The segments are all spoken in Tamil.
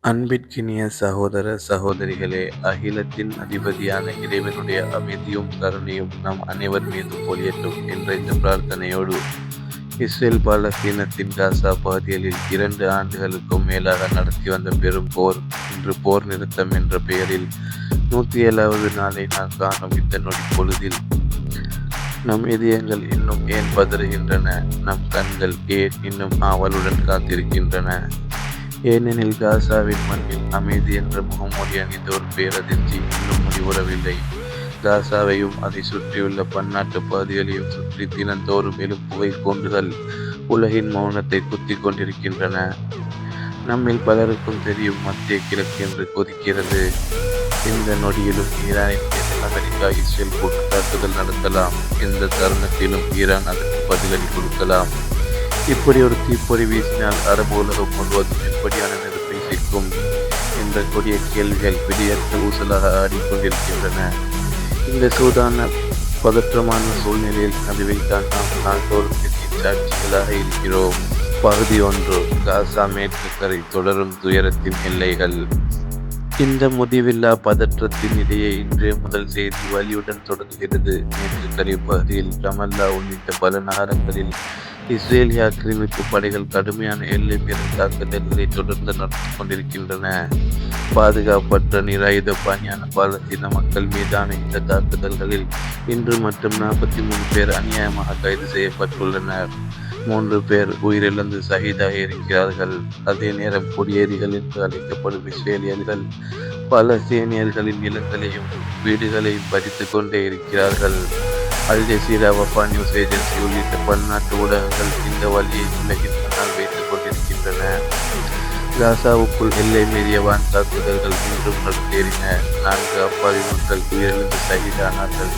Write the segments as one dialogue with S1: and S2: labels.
S1: அன்பிற்கினிய சகோதர சகோதரிகளே, அகிலத்தின் அதிபதியான இறைவனுடைய அமைதியும் கருணையும் நம் அனைவர் மீதும் பொழியட்டும் என்ற இந்த பிரார்த்தனையோடு, இஸ்ரேல் பாலஸ்தீனத்தின் காசா பகுதிகளில் 2 ஆண்டுகளுக்கும் மேலாக நடத்தி வந்த பெரும் போர் இன்று போர் நிறுத்தம் என்ற பெயரில் 107வது நாளை நாம் காணும் இந்த நொடி பொழுதில் நம் இதயங்கள் இன்னும் ஏன் பதறுகின்றன? நம் கண்கள் ஏன் இன்னும் ஆவலுடன் காத்திருக்கின்றன? ஏனெனில் காசாவின் மண்ணில் அமைதி என்ற முகமூடி அணிந்த ஒரு பேரதிர்ச்சி இன்னும் முடிவுறவில்லை. காசாவையும் அதை சுற்றியுள்ள பன்னாட்டு பகுதிகளையும் சுற்றி தினந்தோறும் எழும் புகை கூண்டுகள் உலகின் மௌனத்தை குத்திக் கொண்டிருக்கின்றன. நம்மில் பலருக்கும் தெரியும், மத்திய கிழக்கு என்று கொதிக்கிறது. இந்த நொடியிலும் ஈரானின் மீது அமெரிக்கா இஸ்ரேல் கூட்டு தாக்குதல் நடத்தலாம். இந்த தருணத்திலும் ஈரான் அதற்கு பதிலடி கொடுக்கலாம். இப்படி ஒரு தீப்பொறி வீசினால் அரபு உலகம் முழுவதும் எப்படியான நெருப்பை சிக்கும் என்ற கொடிய கேள்விகள் விடியற்ற ஊசலாக ஆடிக்கொண்டிருக்கின்றன. இந்த சூதான பதற்றமான சூழ்நிலையில் நடுவைத்தான் நாம் நாள்தோறும் சாட்சிகளாக இருக்கிறோம். பகுதி 1. காசா மேற்கு கரை தொடரும் துயரத்தின் எல்லைகள். இந்த முடிவில்லா பதற்றத்தின் இடையே இன்றைய முதல் செய்தி வலியுடன் தொடங்குகிறது. மேற்கு கரை பகுதியில் ரமல்லா உள்ளிட்ட பல நகரங்களில் இஸ்ரேலிய ஆக்கிரமிப்பு படைகள் கடுமையான எல்லை மீறல் தாக்குதல்களை தொடர்ந்து நடத்தி கொண்டிருக்கின்றன. பாதுகாப்பற்ற நிராயுத பாணியான பாலஸ்தீன மக்கள் மீதான இந்த தாக்குதல்களில் இன்று மட்டும் 43 பேர் அநியாயமாக கைது செய்யப்பட்டுள்ளனர். 3 பேர் உயிரிழந்து ஷஹீதாக இருக்கிறார்கள். அதே நேரம் குடியேறிகள் என்று அழைக்கப்படும் இஸ்ரேலியர்கள் பாலஸ்தீனியர்களின் நிலங்களையும் வீடுகளையும் பறித்துக் கொண்டே இருக்கிறார்கள். Al Jazeera, Wafa news agency உள்ளிட்ட பன்னாட்டு ஊடகங்கள் இந்த வழியை உலகின் முன்னால் வைத்துக் கொண்டிருக்கின்றன. காசாவுக்குள் எல்லை மீறிய வான் தாக்குதல்கள் மீண்டும் நடந்தேறின. 4 அப்பாவி மக்கள் உயிரிழந்து ஷஹீதானார்கள்.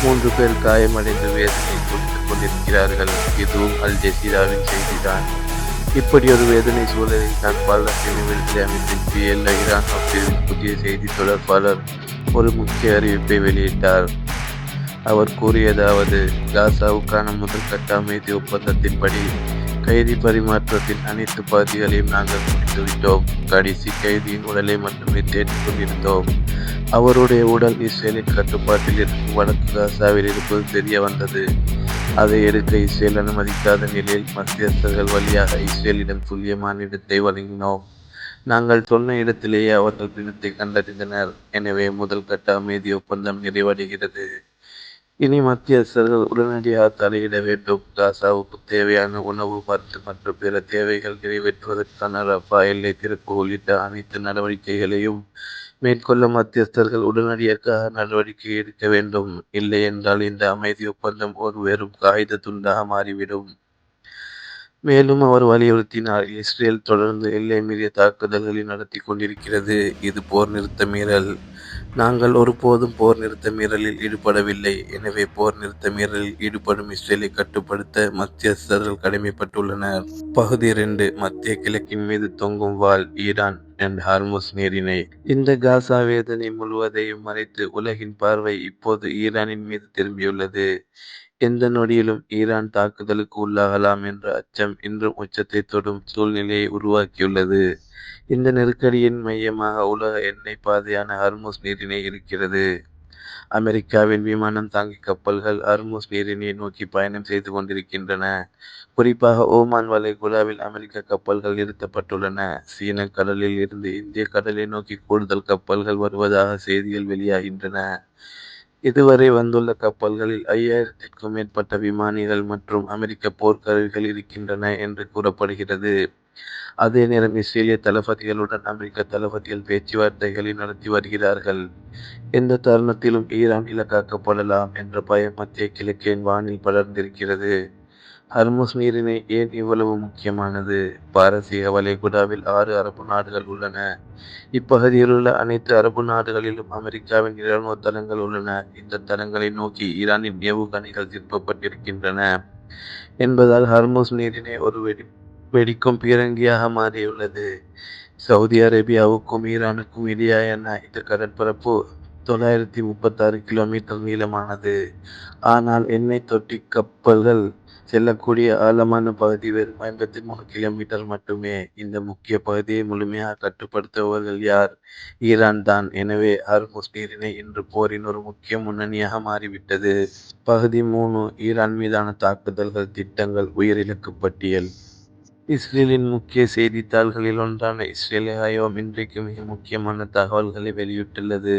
S1: 3 பேர் காயமடைந்து வேதனை கொடுத்துக் கொண்டிருக்கிறார்கள். இதுவும் அல் ஜசீராவின் செய்திதான். இப்படி ஒரு வேதனை சூழலில் தான் பாலஸ்தீன விடுதலை அமைப்பின் PLO இராணுவ பிரிவின் புதிய செய்தி தொடர்பாளர் ஒரு முக்கிய அறிவிப்பை வெளியிட்டார். அவர் கூறியதாவது: காசாவுக்கான முதல் கட்ட அமைதி ஒப்பந்தத்தின்படி கைதி பரிமாற்றத்தின் அனைத்து பகுதிகளையும் நாங்கள் முடித்துவிட்டோம். கடைசி கைதியின் உடலை மட்டுமே தேடிக் கொண்டிருந்தோம். அவருடைய உடல் இஸ்ரேலின் கட்டுப்பாட்டில் இருக்கும் வடக்கு காசாவில் இருப்பது தெரிய வந்தது. அதை எடுக்க இஸ்ரேல் அனுமதிக்காத நிலையில் மத்தியஸ்தர்கள் வழியாக இஸ்ரேலிடம் துல்லியமான இடத்தை வழங்கினோம். நாங்கள் சொன்ன இடத்திலேயே அவர்கள் பிணத்தை கண்டறிந்தனர். எனவே முதல் கட்ட அமைதி ஒப்பந்தம் நிறைவடைகிறது. இனி மத்தியஸ்தர்கள் உடனடியாக தலையிட வேண்டும். காசாவுக்கு தேவையான உணவு, மருந்து மற்றும் பிற தேவைகள் நிறைவேற்றுவதற்கான ரஃபா எல்லை திறப்பு உள்ளிட்ட அனைத்து நடவடிக்கைகளையும் மேற்கொள்ள மத்தியஸ்தர்கள் உடனடியாக நடவடிக்கை எடுக்க வேண்டும். இல்லை என்றால் இந்த அமைதி ஒப்பந்தம் ஒரு வெறும் காகித துண்டாக மாறிவிடும். மேலும் அவர் வலியுறுத்தினார், இஸ்ரேல் தொடர்ந்து எல்லை மீறிய தாக்குதல்களை நடத்தி கொண்டிருக்கிறது. இது போர் நிறுத்த மீறல். நாங்கள் ஒருபோதும் போர் நிறுத்த மீறலில் ஈடுபடவில்லை. எனவே போர் நிறுத்த மீறலில் ஈடுபடும் இஸ்ரேலை கட்டுப்படுத்த மத்தியஸ்தர்கள் கடமைப்பட்டுள்ளனர். பகுதி 2. மத்திய கிழக்கின் மீது தொங்கும் வாள், ஈரான் அண்ட் ஹார்முஸ் நீரிணை. இந்த காசா வேதனை முழுவதையும் மறைத்து உலகின் பார்வை இப்போது ஈரானின் மீது திரும்பியுள்ளது. எந்த நொடியிலும் ஈரான் தாக்குதலுக்கு உள்ளாகலாம் என்ற அச்சம் இன்றும் உச்சத்தை தொடும் சூழ்நிலையை உருவாக்கியுள்ளது. இந்த நெருக்கடியின் மையமாக உலக எண்ணெய் பாதையான ஹர்முஸ் நீரிணை இருக்கிறது. அமெரிக்காவின் விமானம் தாங்கி கப்பல்கள் ஹர்முஸ் நீரிணையை நோக்கி பயணம் செய்து கொண்டிருக்கின்றன. குறிப்பாக ஓமான் வளைகுடாவில் அமெரிக்க கப்பல்கள் நிறுத்தப்பட்டுள்ளன. சீன கடலில் இருந்து இந்திய கடலை நோக்கி கூடுதல் கப்பல்கள் வருவதாக செய்திகள் வெளியாகின்றன. இதுவரை வந்துள்ள கப்பல்களில் 5000க்கும் மேற்பட்ட விமானிகள் மற்றும் அமெரிக்க போர்க்கருவிகள் இருக்கின்றன என்று கூறப்படுகிறது. அதே நேரம் இஸ்ரேலிய தளபதிகளுடன் அமெரிக்க தளபதிகள் பேச்சுவார்த்தைகளை நடத்தி வருகிறார்கள். எந்த தருணத்திலும் ஈரான் இலக்காக்கப்படலாம் என்ற பயம் மத்திய கிழக்கின் வானில் படர்ந்திருக்கிறது. ஹர்முஸ் நீரிணை ஏன் இவ்வளவு முக்கியமானது? பாரசீக வளைகுடாவில் 6 அரபு நாடுகள் உள்ளன. இப்பகுதியிலுள்ள அனைத்து அரபு நாடுகளிலும் அமெரிக்காவின் இராணுவ தளங்கள் உள்ளன. இந்த தளங்களை நோக்கி ஈரானின் ஏவுகணைகள் திருப்பப்பட்டிருக்கின்றன என்பதால் ஹர்முஸ் நீரிணை ஒரு வெடிக்கும் பீரங்கியாக மாறியுள்ளது. சவுதி அரேபியாவுக்கும் ஈரானுக்கும் இடையேயான இந்த கடற்பரப்பு 936 கிலோமீட்டர் நீளமானது. ஆனால் எண்ணெய் தொட்டி கப்பல்கள் செல்லக்கூடிய ஆழமான பகுதி வெறும் 53 கிலோமீட்டர் மட்டுமே. இந்த முக்கிய பகுதியை முழுமையாக கட்டுப்படுத்துபவர்கள் யார்? ஈரான் தான். எனவே ஹார்முஸ் நீரிணை இன்று போரின் ஒரு முக்கிய முன்னணியாக மாறிவிட்டது. பகுதி 3. ஈரான் மீதான தாக்குதல்கள், திட்டங்கள், உயிரிழப்பு பட்டியல். இஸ்ரேலின் முக்கிய செய்தித்தாள்களில் ஒன்றான இஸ்ரேல் ஹயோம் இன்றைக்கு மிக முக்கியமான தகவல்களை வெளியிட்டுள்ளது.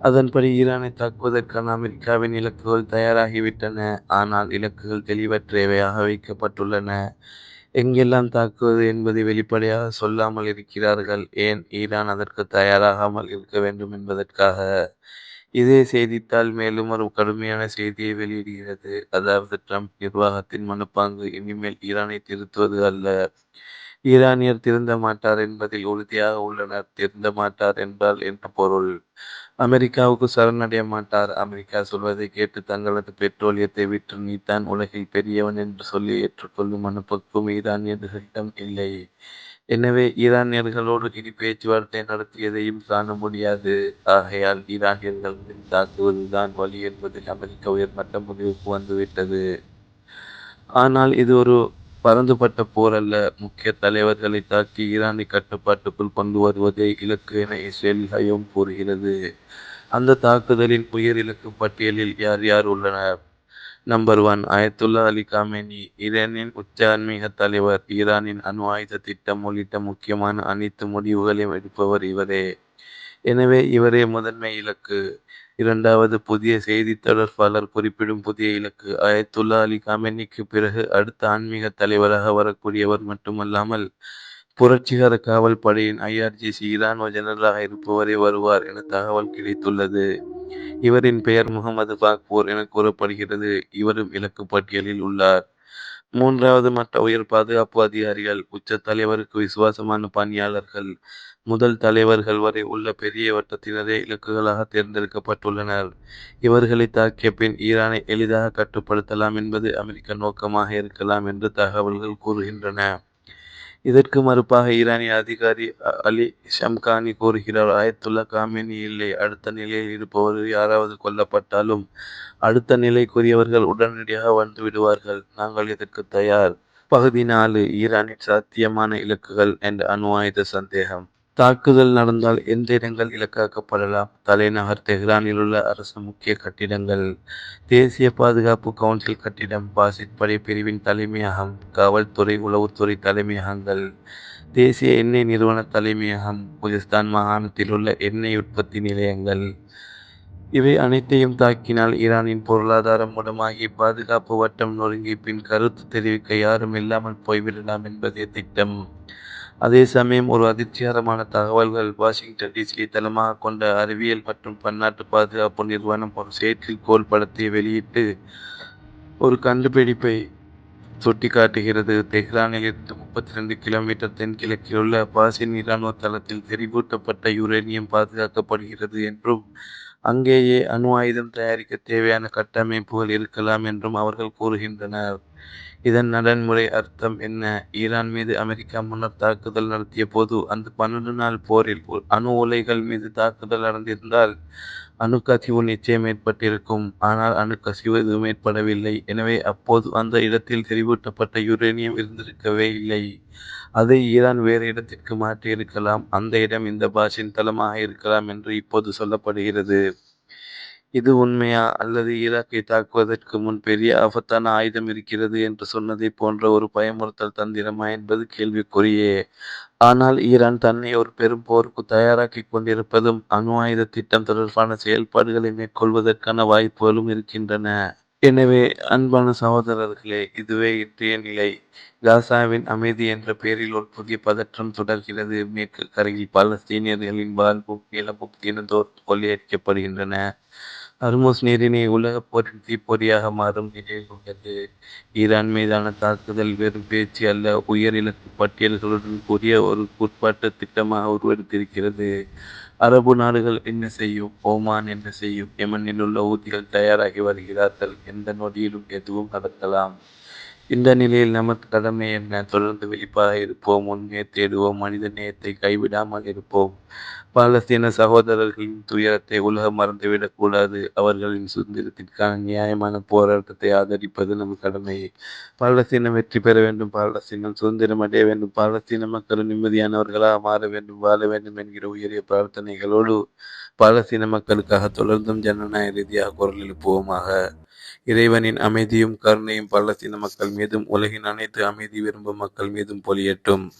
S1: அதன்படி ஈரானை தாக்குவதற்கான அமெரிக்காவின் இலக்குகள் தயாராகிவிட்டன. ஆனால் இலக்குகள் தெளிவற்றவையாக வைக்கப்பட்டுள்ளன. எங்கெல்லாம் தாக்குவது என்பதை வெளிப்படையாக சொல்லாமல் இருக்கிறார்கள். ஏன்? ஈரான் அதற்கு தயாராகாமல் இருக்க வேண்டும் என்பதற்காக. இதே செய்தித்தாள் மேலும் ஒரு கடுமையான செய்தியை வெளியிடுகிறது. அதாவது ட்ரம்ப் நிர்வாகத்தின் மனப்பாங்கு இனிமேல் ஈரானை திருத்துவது அல்ல. ஈரானியர் திருந்த மாட்டார் என்பதில் உறுதியாக உள்ளனர். திருந்த மாட்டார் என்றால் என்ன பொருள்? அமெரிக்காவுக்கு சரணடைய மாட்டார். அமெரிக்கா சொல்வதை கேட்டு தங்களது பெட்ரோலியத்தை விற்று நீதான் உலகில் பெரியவன் என்று சொல்லி ஏற்றுக்கொள்ளும் மனப்பக்குவம் ஈரானியர்களிடம் இல்லை. எனவே ஈரானியர்களோடு இனி பேச்சுவார்த்தை நடத்தியதையும் காண முடியாது. ஆகையால் ஈரானியர்களை தாக்குவதுதான் வழி என்பதில் அமெரிக்க உயர்மட்ட முடிவுக்கு வந்துவிட்டது. ஆனால் இது ஒரு பரந்துபட்ட போர் அல்ல. முக்கிய தலைவர்களை தாக்கி ஈரானை கட்டுப்பாட்டுக்குள் கொண்டு வருவதே இலக்கு என இஸ்ரேல் ஹயோம் கூறுகிறது. அந்த தாக்குதலின் உயர் இலக்கு பட்டியலில் யார் யார் உள்ளனர்? நம்பர் 1. Ayatollah Ali Khamenei. ஈரானின் உச்ச ஆன்மீக தலைவர். ஈரானின் அணு ஆயுத திட்டம் உள்ளிட்ட முக்கியமான அனைத்து முடிவுகளையும் எடுப்பவர் இவரே. எனவே இவரே முதன்மை இலக்கு. 2வது, புதிய செய்தி தொடர்பாளர் குறிப்பிடும் புதிய இலக்கு. அயத்துல்லா அலி காமெனிக்கு பிறகு அடுத்த ஆன்மீக தலைவராக வரக்கூடியவர் மட்டுமல்லாமல் புரட்சிகர காவல் படையின் IRGC இராணுவ ஜெனரலாக இருப்பவரே வருவார் என தகவல் கிடைத்துள்ளது. இவரின் பெயர் முகமது பாக்பூர் என கூறப்படுகிறது. இவரும் இலக்கு பட்டியலில் உள்ளார். 3வது மட்ட உயர் பாதுகாப்பு அதிகாரிகள். உச்ச தலைவருக்கு விசுவாசமான பணியாளர்கள். முதல் தலைவர்கள் வரை உள்ள பெரிய வட்டத்தினரே இலக்குகளாக தேர்ந்தெடுக்கப்பட்டுள்ளனர். இவர்களை தாக்கிய பின் ஈரானை எளிதாக கட்டுப்படுத்தலாம் என்பது அமெரிக்க நோக்கமாக இருக்கலாம் என்று தகவல்கள் கூறுகின்றன. இதற்கு மறுப்பாக ஈரானிய அதிகாரி அலி ஷம்கானி கூறுகிறார், அயத்துல்லா காமேனி இல்லை. அடுத்த நிலையில் இருப்பவர் யாராவது கொல்லப்பட்டாலும் அடுத்த நிலைக்குரியவர்கள் உடனடியாக வந்து விடுவார்கள். நாங்கள் இதற்கு தயார். பகுதி 4. ஈரானின் சாத்தியமான இலக்குகள் என்ற அணு ஆயுத சந்தேகம். தாக்குதல் நடந்தால் எந்த இடங்கள் இலக்காக்கப்படலாம்? தலைநகர் தெஹ்ரானில் உள்ள அரசு முக்கிய கட்டிடங்கள். தேசிய பாதுகாப்பு கவுன்சில் கட்டிடம். பாசித் படை பிரிவின் தலைமையகம். காவல்துறை, உளவுத்துறை தலைமையகங்கள். தேசிய எண்ணெய் நிறுவன தலைமையகம். குஜிஸ்தான் மாகாணத்தில் உள்ள எண்ணெய் உற்பத்தி நிலையங்கள். இவை அனைத்தையும் தாக்கினால் ஈரானின் பொருளாதாரம் முடமாகி பாதுகாப்பு வட்டம் நொறுங்கி பின் கருத்து தெரிவிக்க யாரும் இல்லாமல் போய்விடலாம் என்பதே திட்டம். அதே சமயம் ஒரு அதிர்ச்சிகரமான தகவல்கள். வாஷிங்டன் டிசியை தளமாக கொண்ட அறிவியல் மற்றும் பன்னாட்டு பாதுகாப்பு நிறுவனம் ஒரு செயற்கைக்கோள் படத்தை வெளியிட்டு ஒரு கண்டுபிடிப்பை சுட்டிக்காட்டுகிறது. தெஹ்ரானில் இருந்து 32 கிலோமீட்டர் தென்கிழக்கில் உள்ள பாசின் இராணுவ தளத்தில் செறிவூட்டப்பட்ட யுரேனியம் பாதுகாக்கப்படுகிறது என்றும் அங்கேயே அணு ஆயுதம் தயாரிக்க தேவையான கட்டமைப்புகள் இருக்கலாம் என்றும் அவர்கள் கூறுகின்றனர். இதன் நடைமுறை அர்த்தம் என்ன? ஈரான் மீது அமெரிக்கா முன்னர் தாக்குதல் நடத்திய போது அந்த 12 நாள் போரில் அணு உலைகள் மீது தாக்குதல் நடந்திருந்தால் அணுக்கசிவு நிச்சயம் ஏற்பட்டிருக்கும். ஆனால் அணுக்கசிவு எதுவும் ஏற்படவில்லை. எனவே அப்போது அந்த இடத்தில் செறிவூட்டப்பட்ட யுரேனியம் இருந்திருக்கவே இல்லை. அதை ஈரான் வேறு இடத்திற்கு மாற்றியிருக்கலாம். அந்த இடம் இந்த பாஷின் தளமாக இருக்கலாம் என்று இப்போது சொல்லப்படுகிறது. இது உண்மையா? அல்லது ஈராக்கை தாக்குவதற்கு முன் பெரிய ஆபத்தான ஆயுதம் இருக்கிறது என்று சொன்னதை போன்ற ஒரு பயமுறுத்தல் தந்திரமா என்பது கேள்விக்குறியே. ஆனால் ஈரான் தன்னை ஒரு பெரும் போருக்கு தயாராக்கிக் கொண்டிருப்பதும் அணு ஆயுத திட்டம் தொடர்பான செயல்பாடுகளை மேற்கொள்வதற்கான வாய்ப்புகளும் இருக்கின்றன. எனவே அன்பான சகோதரர்களே, இதுவே இன்றைய நிலை. காசாவின் அமைதி என்ற பெயரில் ஒரு புதிய பதற்றம் தொடர்கிறது. மேற்கு கரையில் பாலஸ்தீனியர்களின் வாழ்வும் நிலமும் தினந்தோறும் கொள்ளையடிக்கப்படுகின்றன. ஹர்முஸ் நீரிணை உலகப் போரின் தீப்பொறியாக மாறும் நிலையில் உள்ளது. ஈரான் மீதான தாக்குதல் வெறும் பேச்சு அல்ல, உயர் இலக்கு பட்டியல்களுடன் கூடிய ஒரு கோட்பாட்டு திட்டமாக உருவெடுத்திருக்கிறது. அரபு நாடுகள் என்ன செய்யும்? ஓமான் என்ன செய்யும்? யெமனில் உள்ள ஊதிகள் தயாராகி வருகிறார்கள். எந்த நொடியிலும் எதுவும் நடக்கலாம். இந்த நிலையில் நமது கடமை என்ன? தொடர்ந்து விழிப்பாக இருப்போம், உண்மையை தேடுவோம், மனித நேயத்தை கைவிடாமல் இருப்போம். பாலஸ்தீன சகோதரர்களின் துயரத்தை உலகம் மறந்துவிடக் கூடாது. அவர்களின் சுதந்திரத்திற்கான நியாயமான போராட்டத்தை ஆதரிப்பது நம் கடமை. பாலஸ்தீனம் வெற்றி பெற வேண்டும், பாலஸ்தீனம் சுதந்திரம் அடைய வேண்டும், பாலஸ்தீன மக்கள் நிம்மதியானவர்களாக மாற வேண்டும், வாழ வேண்டும் என்கிற உயரிய பிரார்த்தனைகளோடு பாலஸ்தீன மக்களுக்காக தொடர்ந்தும் ஜனநாயக ரீதியாக குரல் எழுப்புவோமாக. இறைவனின் அமைதியும் கருணையும் பாலஸ்தீன மக்கள் மீதும் உலகின் அனைத்து அமைதி விரும்பும் மக்கள் மீதும் பொழியட்டும்.